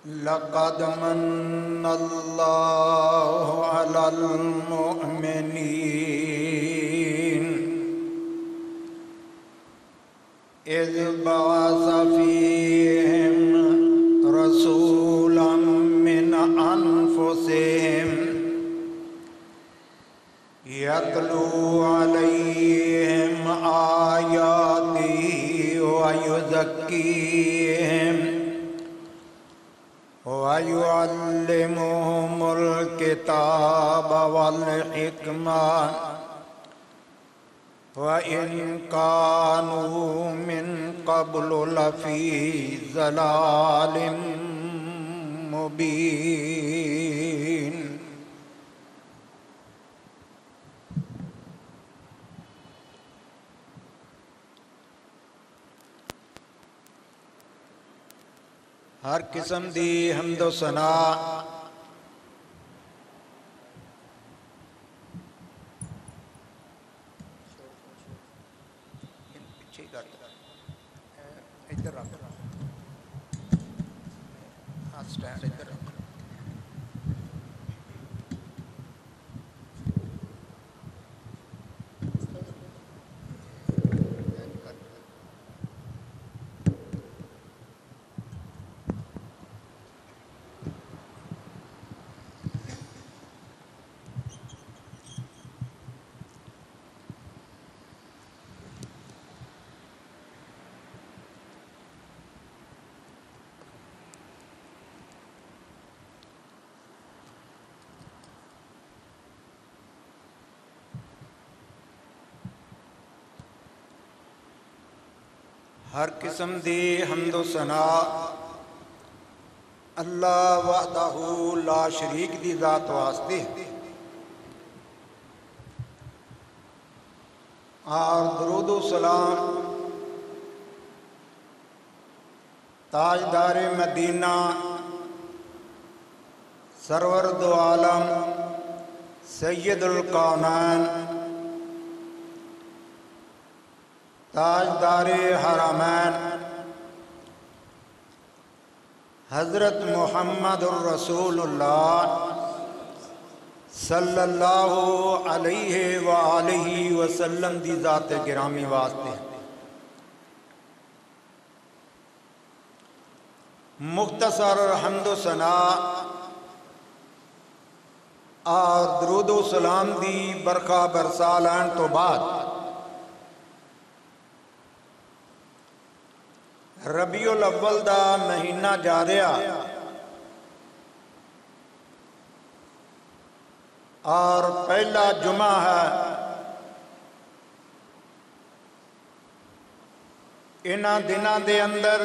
لقد من الله على المؤمنين إذ بعث فيهم رسولا من أنفسهم يتلو عليهم آياته ويزكيهم ويعلمهم الكتاب والحكمة وإن كانوا من قبل لفي ضلال مبين. ہر قسم دی حمد و ثنا ادھر رکھ سٹینڈ ادھر رکھ. ہر قسم دی حمد و ثنا اللہ وحدہ لا شریک دی ذات واسطے اور درود و سلام تاجدار مدینہ سرور دو عالم سید الکونین تاجدار حرمین حضرت محمد الرسول اللہ صلی اللہ علیہ وآلہ وسلم دی ذات گرامی واسطے مختصر حمد و ثنا اور درود و سلام دی برکھا برسا لین تو بعد ربیع الاول دا مہینہ جا رہا اور پہلا جمعہ ہے. انہاں دناں دے اندر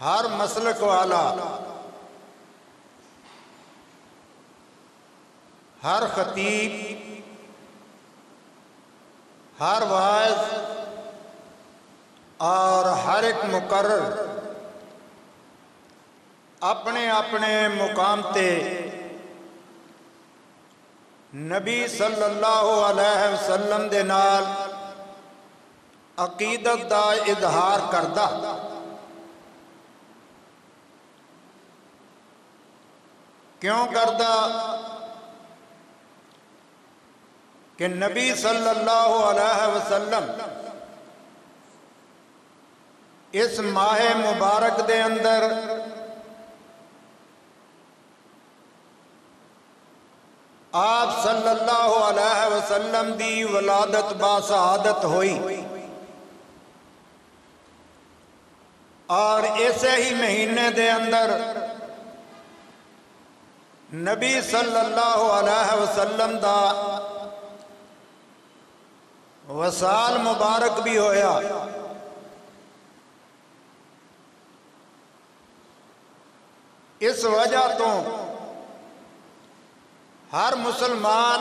ہر مسلک والا ہر خطیب ہر واعظ اور ہر ایک مقرر اپنے اپنے مقام تے نبی صلی اللہ علیہ وسلم دے نال عقیدت دا اظہار کردہ. کیوں کردہ؟ کہ نبی صلی اللہ علیہ وسلم اس ماہ مبارک دے اندر آپ صلی اللہ علیہ وسلم دی ولادت با سعادت ہوئی اور ایسے ہی مہینے دے اندر نبی صلی اللہ علیہ وسلم دا وصال مبارک بھی ہویا. اس وجہ تو ہر مسلمان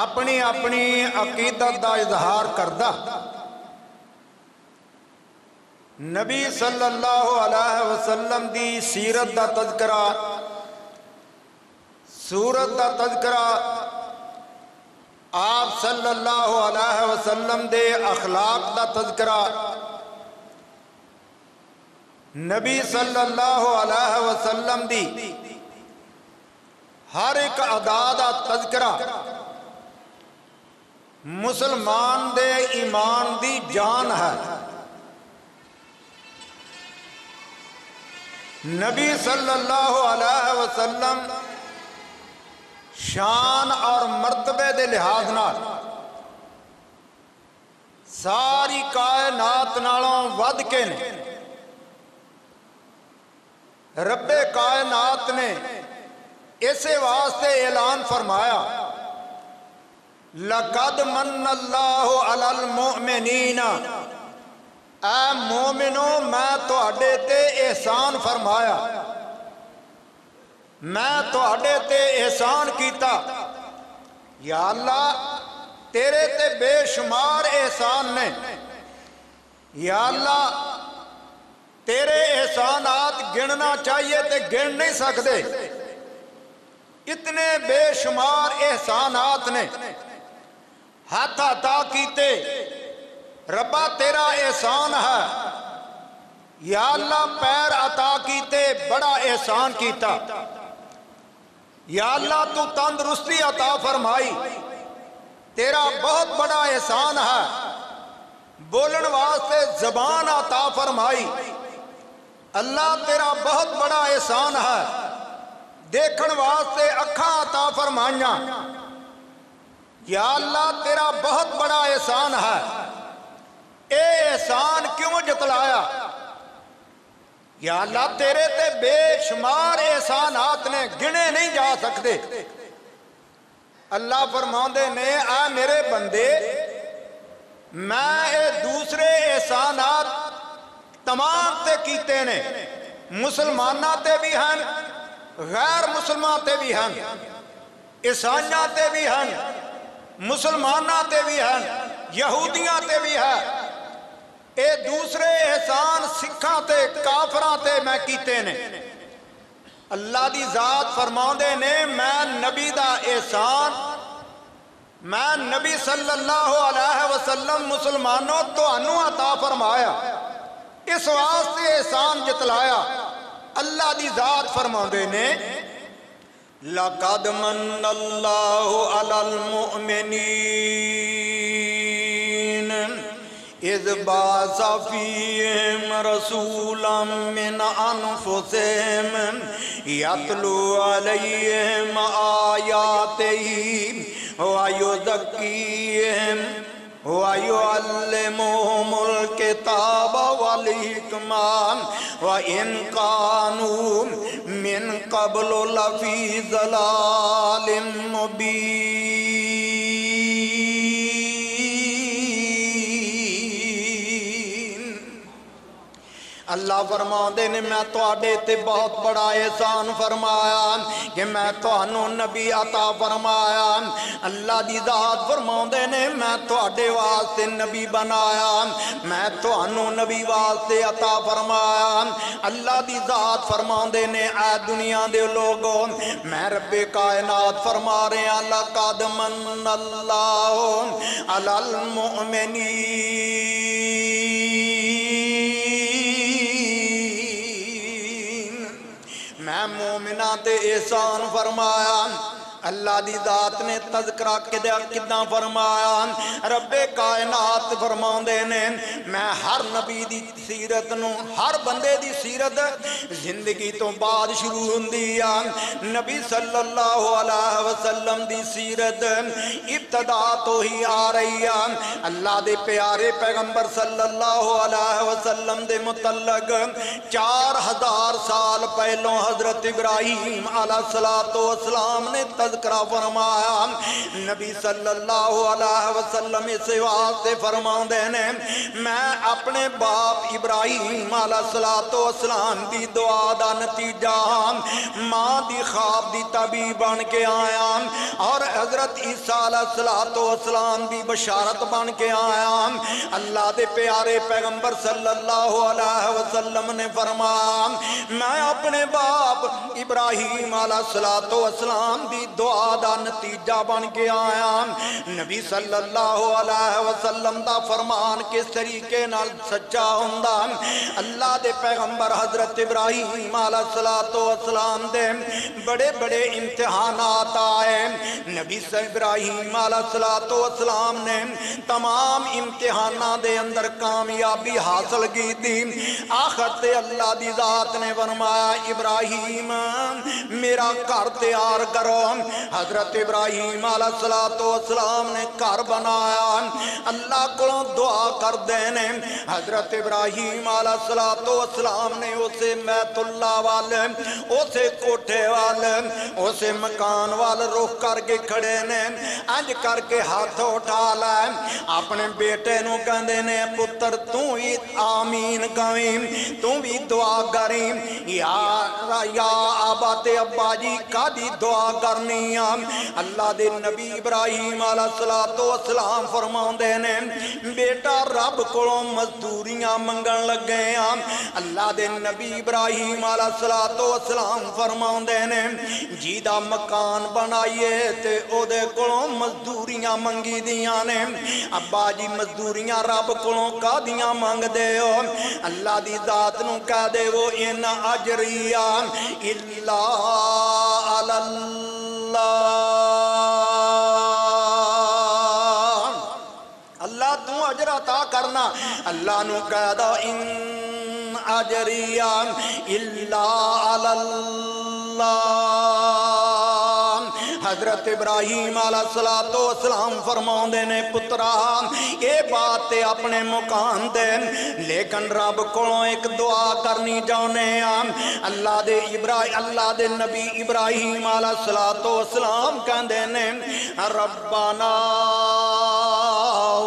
اپنی اپنی عقیدت دا اظہار کردہ. نبی صلی اللہ علیہ وسلم دی سیرت دا تذکرہ، سورت دا تذکرہ، آپ صلی اللہ علیہ وسلم دے اخلاق دا تذکرہ، نبی صلی اللہ علیہ وسلم دی ہر ایک ادا دا تذکرہ مسلمان دے ایمان دی جان ہے۔ نبی صلی اللہ علیہ وسلم شان اور مرتبے دے لحاظ نال ساری کائنات نالوں ود کے نے۔ رب کائنات نے اسے واسطے اعلان فرمایا لَقَدْ مَنَّ اللَّهُ عَلَى الْمُؤْمِنِينَ، اے مومنو میں تہاڈے تے احسان فرمایا، میں تہاڈے تے احسان کیتا۔ یا اللہ تیرے تے بے شمار احسان نے، یا اللہ تیرے احسانات گننا چاہیے تے گن نہیں سکتے، اتنے بے شمار احسانات نے۔ ہاتھ عطا کیتے ربا تیرا احسان ہے، یا اللہ پیر عطا کیتے بڑا احسان کیتا، یا اللہ تو تندرستی عطا فرمائی تیرا بہت بڑا احسان ہے، بولن واسطے زبان عطا فرمائی اللہ تیرا بہت بڑا احسان ہے، دیکھن واسطے اکھاں عطا فرمائیاں یا اللہ تیرا بہت بڑا احسان ہے۔ اے احسان کیوں جتلایا؟ یا اللہ تیرے تے بے شمار احسانات نے، گنے نہیں جا سکتے۔ اللہ فرماندے نے اے میرے بندے میں اے دوسرے احسانات تمام تے کیتے نے، مسلمانہ تے بھی ہیں، غیر مسلمان تے بھی ہیں، عیسائیاں تے بھی ہیں، مسلمانہ تے بھی ہیں، یہودیاں تے بھی ہیں۔ اے دوسرے احسان سکھاں تے کافراں تے میں کیتے نے۔ اللہ دی ذات فرماندے نے میں نبی دا احسان، میں نبی صلی اللہ علیہ وسلم مسلمانوں تو انو عطا فرمایا، اس واسطے احسان جتلایا۔ اللہ دی ذات فرماندے نے لَقَدْ مَنَّ اللَّهُ عَلَى الْمُؤْمِنِينَ إِذْ بَعَثَ فِيهِمْ رَسُولًا مِّنْ أَنفُسِهِمْ يَتْلُو عَلَيْهِمْ آيَاتِهِ وَيُزَكِّيهِمْ وَيُعَلِّمُهُمُ الْكِتَابَ وَالْحِكْمَةَ وَإِنْ كَانُوا مِنْ قَبْلُ لَفِي ضَلَالٍ مُبِينٍ۔ اللہ فرماندے نے میں تواڈے تے بہت بڑا احسان فرمایا کہ میں تانوں نبی عطا فرمایا۔ اللہ دی ذات فرماندے نے میں تواڈے واسطے نبی بنایا، میں تانوں نبی واسطے عطا فرمایا۔ اللہ دی ذات فرماندے نے اے دنیا دے لوگوں میں رب کائنات فرما رہے ہیں لَقَدْ مَنَّ اللَّهُ عَلَى الْمُؤْمِنِينَ، میں مومنہ تے احسان فرمایا۔ اللہ دی ذات نے تذکرہ کداں فرمایا؟ رب کائنات فرماندے نے میں ہر نبی دی سیرت نو، ہر بندے دی سیرت زندگی تو بعد شروع ہوندی ہے۔ نبی صلی اللہ علیہ وسلم دی سیرت ابتدا تو ہی آ رہی ہے۔ اللہ دے پیارے پیغمبر صلی اللہ علیہ وسلم دے متعلق 4000 سال پہلوں حضرت ابراہیم علیہ السلام نے تذکرہ فرمایا۔ نبی صلی اللہ علیہ وسلم اس واسطے فرماندے نے میں اپنے باپ ابراہیم علیہ السلام دی دعا دا نتیجہ ماں دی خواب دی تعبیر بن کے آیا اور حضرت عیسیٰ علیہ السلام دی بشارت بن کے آیا۔ اللہ دے پیارے پیغمبر صلی اللہ علیہ وسلم نے فرمایا میں اپنے باپ ابراہیم علیہ السلام دی دعا دا نتیجہ بن کے آیا نبی صلی اللہ علیہ وسلم دا فرمان کس طریقے نال سچا ہوندا اللہ دے پیغمبر حضرت ابراہیم علیہ السلام دے بڑے بڑے امتحانات آئے نبی ابراہیم علیہ السلام نے تمام امتحانات دے اندر کامیابی حاصل کی تھی آخر تے اللہ دی ذات نے فرمایا ابراہیم میرا گھر تیار کرو حضرت ابراہیم علیہ السلام نے گھر بنایا اللہ کو دعا کر دینے حضرت ابراہیم علیہ السلام نے اسے بیت اللہ والے اسے کوٹھے والے اسے مکان والے رخ کر کے کھڑے نے انج کر کے ہاتھ اٹھا لائے اپنے بیٹے نو کہندے نے پتر تو ہی آمین کہیں تو بھی دعا کریں یا آبا تے ابا جی کا دی دعا کرنی اللہ دے نبی ابراہیم علیہ السلام فرماؤں دے نے بیٹا رب کولوں مزدوریاں منگن لگے اللہ دے نبی ابراہیم علیہ السلام فرماؤں دے نے جیدہ مکان بنائیے تے او دے کولوں مزدوریاں منگی دیاں نے ابا جی مزدوریاں رب کولوں کا دیاں مانگ دے ہو اللہ دی ذات نو کہہ دے وہ ان اجریہ الا علی اللہ تو اجر عطا کرنا اللہ نو کہہ دو ان اجریہ الا علی اللہ حضرت ابراہیم علیہ السلام فرماؤں دے نے پترا یہ بات اپنے مکان دے لیکن رب کو ایک دعا کرنی جانے اللہ دے نبی ابراہیم علیہ السلام کہندے نے ربنا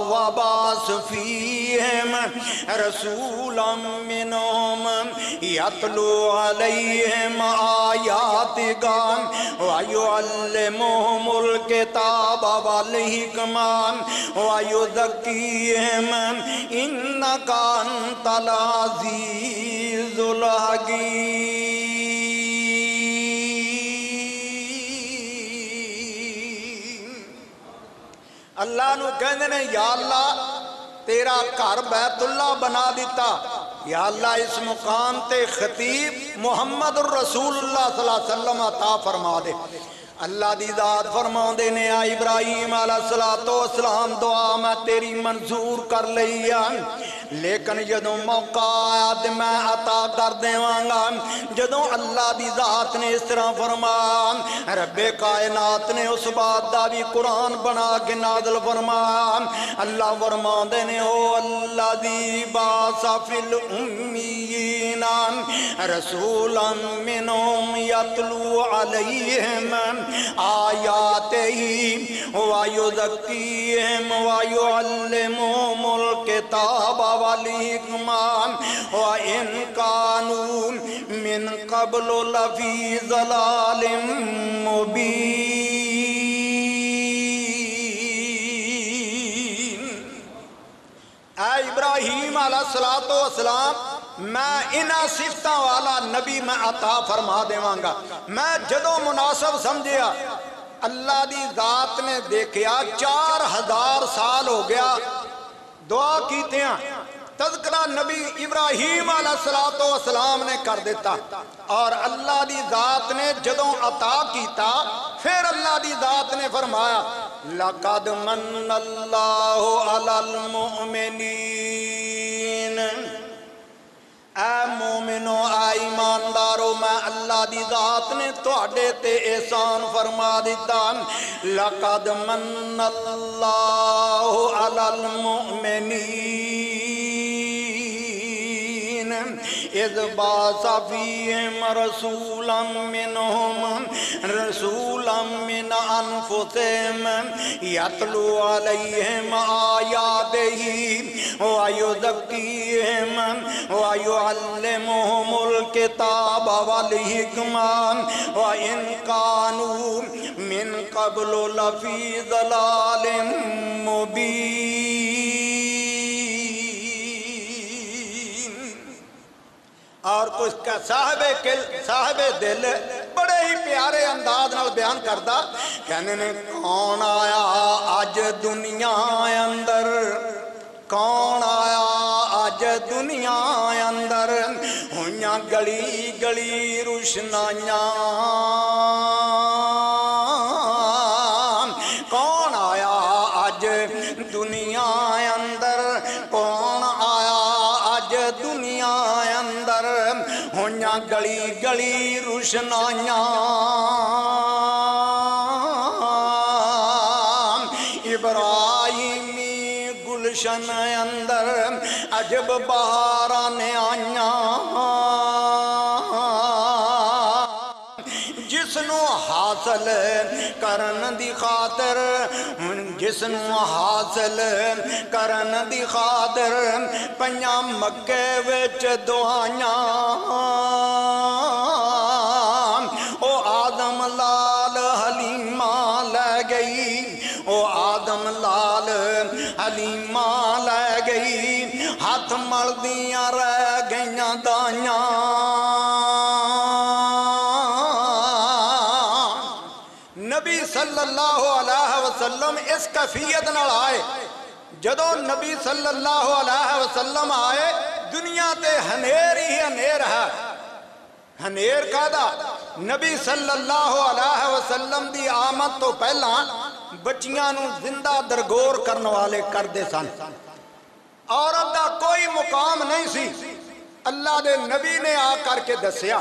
وبعث فیہم رسولا منہم یتلو علیہم آیاتک وَيُعَلِّمُهُمُ الْكِتَابَ وَالْحِكْمَةَ وَيُزَكِّيهِمْ إِنَّكَ أَنْتَ الْعَزِيزُ الْحَكِيمُ اللہ نو کہندے نے یا اللہ تیرا گھر بیت اللہ بنا دیتا یا اللہ اس مقام تے خطیب محمد الرسول اللہ صلی اللہ علیہ وسلم عطا فرما دے اللہ دی ذات فرماؤں دے نے ابراہیم علیہ السلام دعا میں تیری منظور کر لیا لیکن جدوں موقع آیا تے میں عطا کر دیوانگا جدوں اللہ دی ذات نے اس طرح فرمایا رب کائنات نے اس بات دا بھی قرآن بنا کے نازل فرمایا اللہ فرماؤں دے نے او اللہ دی باسا فی الامیین رسولا منہم یتلو علیہم آیاتہی وَيُزَكِّيهِمْ وَيُعَلِّمُهُمُ الْكِتَابَ وَالْحِكْمَةَ وَإِنْ كَانُوا مِنْ قَبْلُ لَفِي ضَلَالٍ مُبِينٍ اے ابراہیم علیہ السلام میں انہاں صفتاں والا نبی میں عطا فرما دیوانگا میں جدوں مناسب سمجھیا اللہ دی ذات نے دیکھیا 4000 سال ہو گیا دعا کیتے ہیں تذکرہ نبی ابراہیم علیہ السلام نے کر دیتا اور اللہ دی ذات نے جدوں عطا کیتا پھر اللہ دی ذات نے فرمایا لَقَدْ مَنَّ اللَّهُ عَلَى الْمُؤْمِنِينَ اے مومنو اے ایماندارو میں اللہ دی ذات نے تواڈے تے احسان فرما دیتا لَقَدْ مَنَّ اللَّهُ عَلَى الْمُؤْمِنِينَ اِذْ بَعَثَ فِيهِمْ رَسُولًا مِّنْ أَنفُسِهِمْ يَتْلُو عَلَيْهِمْ آيَاتِهِ وَيُزَكِّيهِمْ وَيُعَلِّمُهُمُ الْكِتَابَ وَالْحِكْمَةَ وَإِنْ كَانُوا مِنْ قَبْلُ لَفِي ضَلَالٍ مُبِينٍ اور کچھ کا صاحب دل بڑے ہی پیارے انداز نال بیان کردا کہنے نے کون آیا اج دنیا اندر کون آیا اج دنیا اندر ہویاں گلی گلی روشنائیاں کون آیا اج دنیا اندر کون آیا اج دنیا اندر ہویاں گلی گلی روشنائیاں ابراہیمی گلشن اندر عجب بہاراں آئیاں جسنو حاصل کرن دی خاطر جسنو حاصل کرن دی خاطر پنجاں مکے وچ دعائیاں او آدم لال حلیمہ لے گئی او آدم لال حلیمہ لے گئی ہاتھ ملدیاں رہ گئیاں دائیاں نبی صلی اللہ علیہ وسلم اس کیفیت نال آئے جدو نبی صلی اللہ علیہ وسلم آئے دنیا تے ہنیر ہی ہنیر ہے ہنیر کہدا نبی صلی اللہ علیہ وسلم دی آمد تو پہلا بچیاں نو زندہ درگور کرنے والے کر دے سن عورت دا کوئی مقام نہیں سی اللہ دے نبی نے آ کر کے دسیا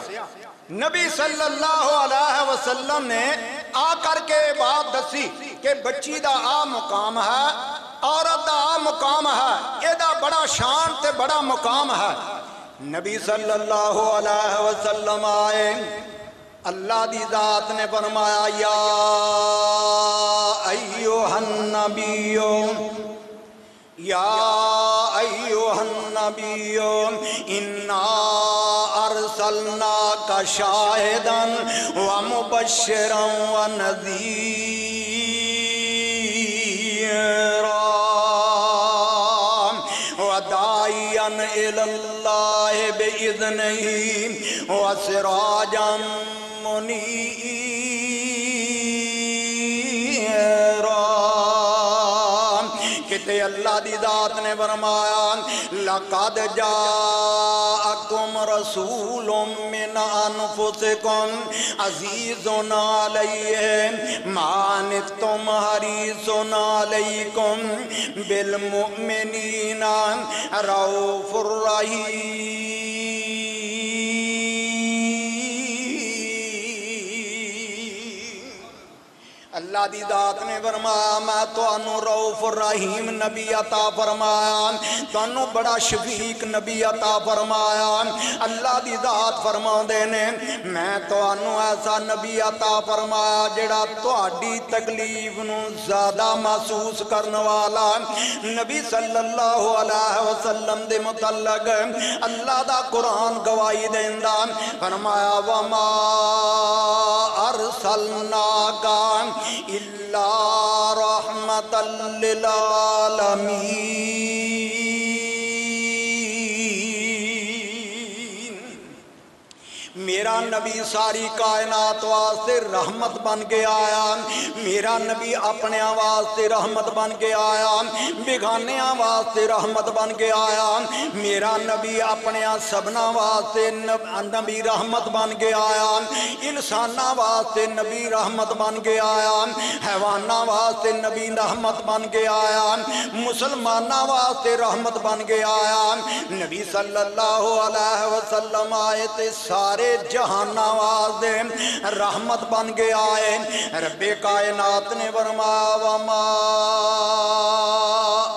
نبی صلی اللہ علیہ وسلم نے آ کر کے بات دسی کہ بچی دا آ مقام ہے عورت دا آ مقام ہے یہ دا بڑا شان تے بڑا مقام ہے نبی صلی اللہ علیہ وسلم آئے اللہ دی ذات نے فرمایا یا ایوہ النبیو یا ایوہ النبیو انا ارسلناک شاہدا ومبشرا ونذیرا وداعیا الی اللہ بإذنہ وسراجا منیرا کہتے اللہ دی ذات نے فرمایا لَقَدْ جَاءَكُمْ رَسُولٌ مِّنْ أَنفُسِكُمْ عَزِيزٌ عَلَيْهِ مَا عَنِتُّمْ حَرِيصٌ عَلَيْكُمْ بِالْمُؤْمِنِينَ رَءُوفٌ رَحِيمٌ اللہ دی ذات نے فرمایا میں تو انو رؤوف الرحیم نبی عطا فرمایا تو انو بڑا شفیق نبی عطا فرمایا اللہ دی ذات فرما دینے میں تو انو ایسا نبی عطا فرمایا جڑا تو اڈی تکلیف نو زیادہ محسوس کرنے والا نبی صلی اللہ علیہ وسلم دے متعلق اللہ دا قرآن گواہی دیندہ فرمایا وما ارسلناک إلا رحمة للعالمين میرا نبی ساری کائنات واسطے رحمت بن کے آیا میرا نبی اپنے واسطے رحمت بن کے آیا بگانیاں واسطے رحمت بن کے آیا میرا نبی اپنے سبنا واسطے نبی رحمت بن کے آیا انسانہ واسطے نبی رحمت بن کے آیا حیوانہ واسطے نبی رحمت بن کے آیا مسلمانہ واسطے رحمت بن کے آیا نبی صلی اللہ علیہ وسلم آئے تے سارے جہان آواز رحمت بن کے آئے رب کائنات نے فرمایا وما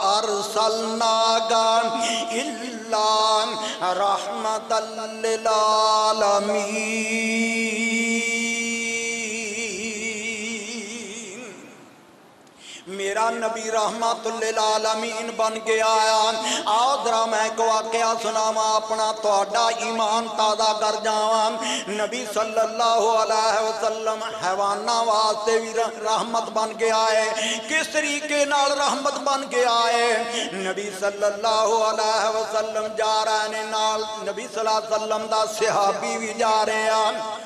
ارسلناک الا رحمت للعالمین میرا نبی رحمت للعالمین بن کے آیا آؤ ذرا میں ایک واقعہ سناواں اپنا تہاڈا ایمان تازہ کر جاواں نبی صلی اللہ علیہ وسلم حیواناں واسطے بھی رحمت بن کے آئے کس طریقے نال رحمت بن کے آئے نبی صلی اللہ علیہ وسلم جا رہے ہیں نال نبی صلی اللہ علیہ وسلم دا صحابی بھی جا رہے ہیں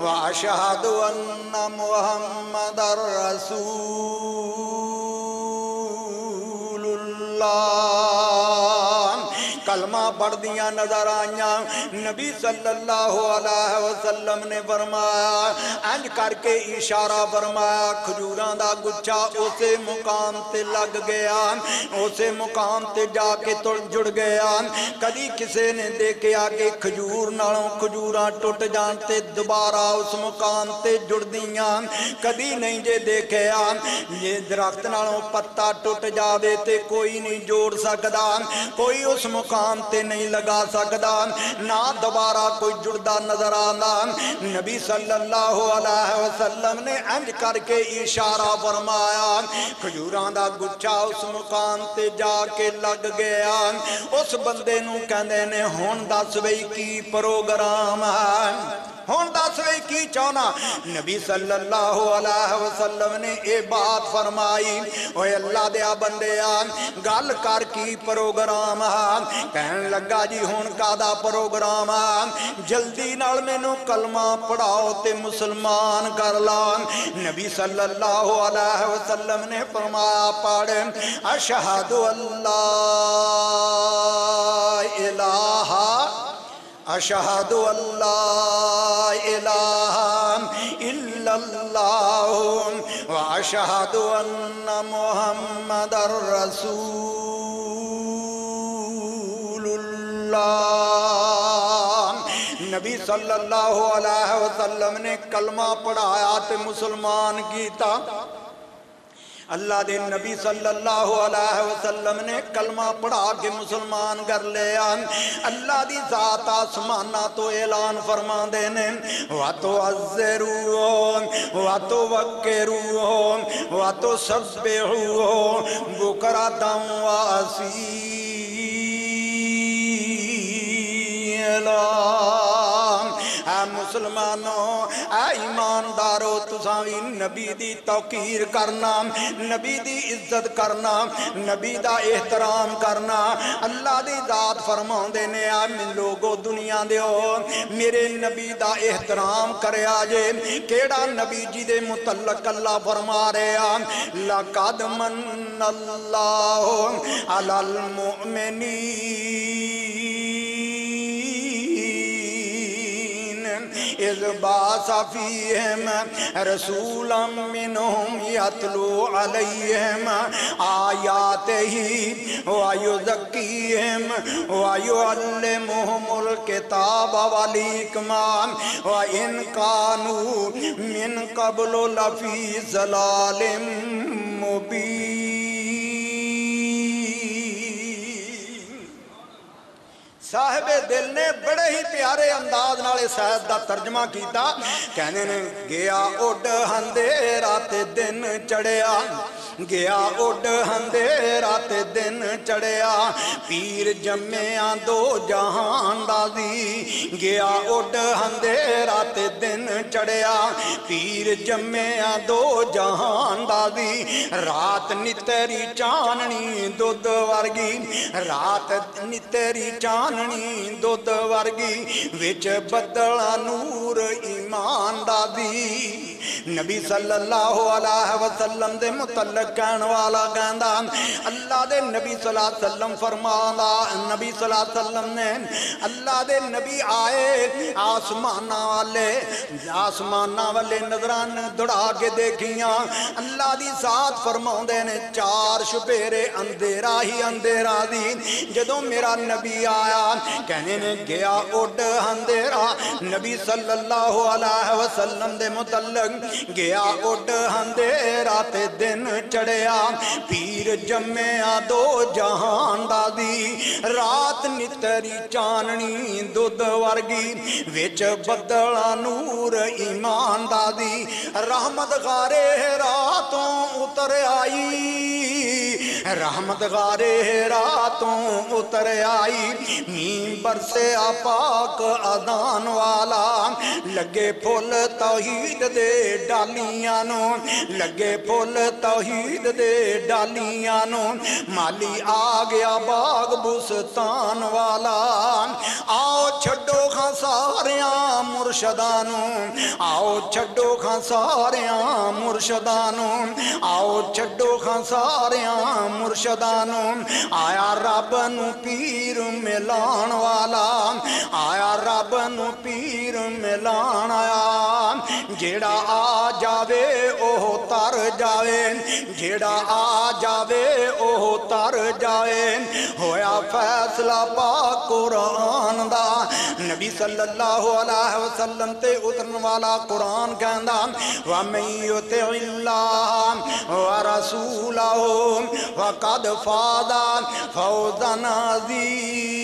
واشہد ان محمد رسول اللہ۔ کلمہ پڑھ دیا نظر آئیاں، نبی صلی اللہ علیہ وسلم نے فرمایا، انج کر کے اشارہ فرمایا، کھجوراں دا گچھا اسے مقام تے لگ گیا، اسے مقام تے جا کے جڑ گیا۔ کدی کسے نے دیکھیا کہ کھجور نالوں کھجوراں ٹوٹ جان تے دوبارہ اس مقام تے جڑ دیاں؟ کدی نہیں جے دیکھیا۔ یہ درخت نالوں پتا ٹوٹ جاوے تے کوئی نہیں جوڑ سکدا، کوئی اس مقام تے نہیں لگا سکدا، نہ دوبارہ کوئی جڑدا نظر آندا۔ نبی صلی اللہ علیہ وسلم نے انج کر کے اشارہ فرمایا، کھجوراں دا گچھا اس مقام تے جا کے لگ گیا۔ اس بندے نوں کہندے نے ہن دس وئی کی پروگرام ہے، ہن دس وئی کی چاہنا؟ نبی صلی اللہ علیہ وسلم نے اے بات فرمائی، اوے اللہ دیا بندیا گل کر کی پروگرام ہے؟ کہن لگا جی ہن کادا پروگرام ہے؟ جلدی نال مینوں کلمہ پڑھاؤ تے مسلمان کر لا۔ نبی صلی اللہ علیہ وسلم نے فرمایا پڑھ، اشہد اللہ الہ اشہد اللہ الہ الا اللہ واشہد ان محمد رسول اللہ۔ نبی صلی اللہ علیہ وسلم نے کلمہ پڑھایا تے مسلمان کیتا۔ اللہ دے نبی صلی اللہ علیہ وسلم نے کلمہ پڑھا کے مسلمان کر لیا۔ اللہ دی ذات آسمانہ تو اعلان فرما دینے، وَتُعَزِّرُوهُ وَتُوَقِّرُوهُ وَتُسَبِّحُوهُ بُكْرَةً وَأَصِيلًا۔ اے مسلمانوں، اے ایماندارو، تساں بھی نبی دی توقیر کرنا، نبی دی عزت کرنا، نبی دا احترام کرنا۔ اللہ دی ذات فرماؤندے نے اے لوگو دنیا دیو میرے نبی دا احترام کرے آجے۔ کیڑا نبی جی دے متعلق اللہ فرما رہے ہیں، لَقَدْ مَنَّ اللَّهُ عَلَى الْمُؤْمِنِينَ اِذْ بَعَثَ فِيهِمْ رَسُولًا مِّنْهُمْ يَتْلُو عَلَيْهِمْ آيَاتِهِ وَيُزَكِّيهِمْ وَيُعَلِّمُهُمُ الْكِتَابَ وَالْحِكْمَةَ وَإِنْ كَانُوا مِنْ قَبْلُ لَفِي ضَلَالٍ مُّبِينٍ۔ صاحب دل نے بڑے ہی پیارے انداز نالے سید دا ترجمہ کیتا، کہنے نے گیا اڈ اندھیرا تے دن چڑھیا، گیا اڈ اندھیرا تے دن چڑھیا، پیر جمعیاں دو جہان دازی۔ گیا اڈ اندھیرا تے دن چڑھیا، پیر جمعیاں دو جہان دازی۔ رات نی تیری چاننی دودھ ورگی، رات نی تیری چاننی دودھ ورگی، وچ بدلا نور ایمان دادی۔ نبی صلی اللہ علیہ وسلم دے متعلق کہن والا کہندا، اللہ دے نبی صلی اللہ علیہ وسلم فرمانا، نبی صلی اللہ علیہ وسلم نے اللہ دے نبی آئے آسمانہ والے نظران دڑا کے دیکھیاں، اللہ دی ذات فرماؤندے نے چار شپیرے اندھیرا ہی اندھیرا دی۔ جدوں میرا نبی آیا کہنے نے گیا اڈ اندھیرا، نبی صلی اللہ علیہ وسلم دے متعلق گیا اڈ اندھیرا تے دن چڑھیا، پیر جمعیا دو جہان دادی۔ رات نی تیری چاننی دودھ ورگی، وچ بدلا نور ایمان دادی۔ رحمت غارے راتوں اتر آئی، رحمت غارے راتوں اتر آئی نیم برسے پاک اذان والا لگے پھول توحید دے ڈالیاں نو لگے پھول توحید دے ڈالیاں نو مالی آ گیا باغ بستان والا آؤ چھڈو کھاں ساریاں مرشدانو آؤ چھڈو کھاں ساریاں مرشدانو آؤ چھڈو کھاں ساریاں مرشدانو آیا رب نو پیر ملان والا آیا رب نو پیر ملان آیا جیڑا آ جاوے اوہ تر جاوے جیڑا آ جاوے اوہ تر جاوے ہویا فیصلہ پاک قرآن دا نبی صلی اللہ علیہ وسلم تے اترن والا قرآن کہندا وَمَن يُطِعِ اللَّهَ وَرَسُولَهُ فَقَدْ فَازَ فَوْزًا عَظِيمًا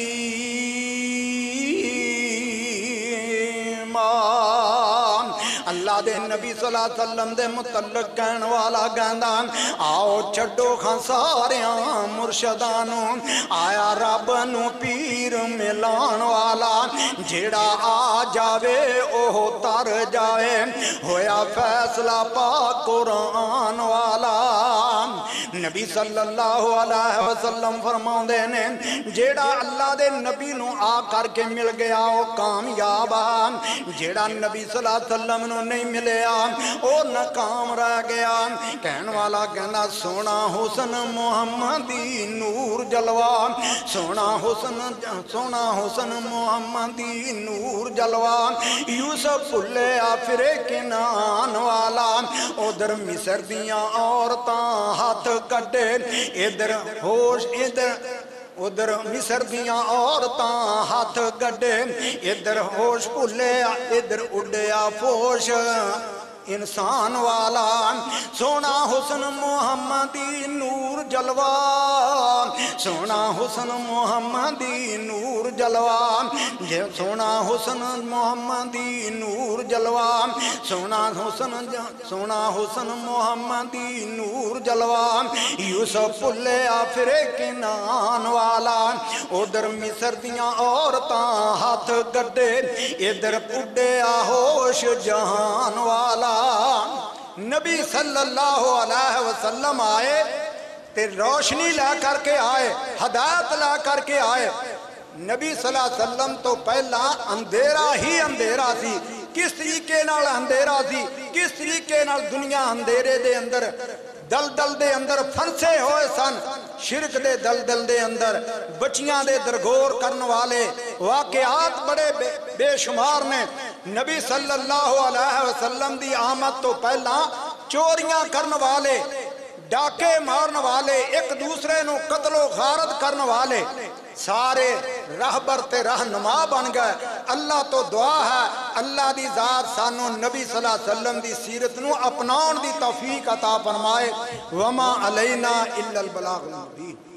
اللہ دے نبی صلی اللہ علیہ وسلم دے متعلق کہن والا کہندا آؤ چھڈو کھاں ساریاں مرشدانو آیا رب نو پیر ملان والا جیڑا آ جاوے اوہ تر جاوے ہویا فیصلہ پاک قرآن والا نبی صلی اللہ علیہ وسلم فرماؤں دے نے جیڑا اللہ دے نبی نو آ کر کے مل گیا او کامیاب جیڑا نبی صلی اللہ علیہ وسلم نو نہیں ملیا او ناکام رہ گیا کہن والا کہنا سونا حسن محمدی نور جلوہ سونا حسن محمدی نور جلوہ یوسف پھلے آفرے کنان والا ادھر مصر دیاں عورتاں ہاتھ کٹے ادھر ہوش ادھر مصر دیاں عورتاں ہاتھ گڈے ادھر ہوش پھلے ادھر اڈیا فوش انسان والا سونا حسن محمدی نور جلوہ سونا حسن محمدی نور جلوہ سونا حسن محمدی نور جلوہ سونا حسن محمدی نور جلوہ یوسف پھلے آفرے کنان والا ادھر مصر دیاں عورتاں ہاتھ گڈے ادھر اڈیا ہوش جہان والا نبی صلی اللہ علیہ وسلم آئے تے روشنی لے کر کے آئے ہدایت لے کر کے آئے نبی صلی اللہ علیہ وسلم تو پہلا اندھیرا ہی اندھیرا سی کس طریقے نال اندھیرا سی کس طریقے نال دنیا اندھیرے دے اندر دلدل دے اندر پھنسے ہوئے سن شرک دے دلدل دے اندر بچیاں دے درگور کرن والے واقعات بڑے بے شمار نے نبی صلی اللہ علیہ وسلم دی آمد تو پہلا چوریاں کرن والے ڈاکے مارن والے ایک دوسرے نو قتل و غارت کرن والے سارے رہبر تے رہنما بن گئے اللہ تو دعا ہے اللہ دی ذات سانو نبی صلی اللہ علیہ وسلم دی سیرت نو اپناؤن دی توفیق عطا فرمائے وما علینا الا البلاغ المبین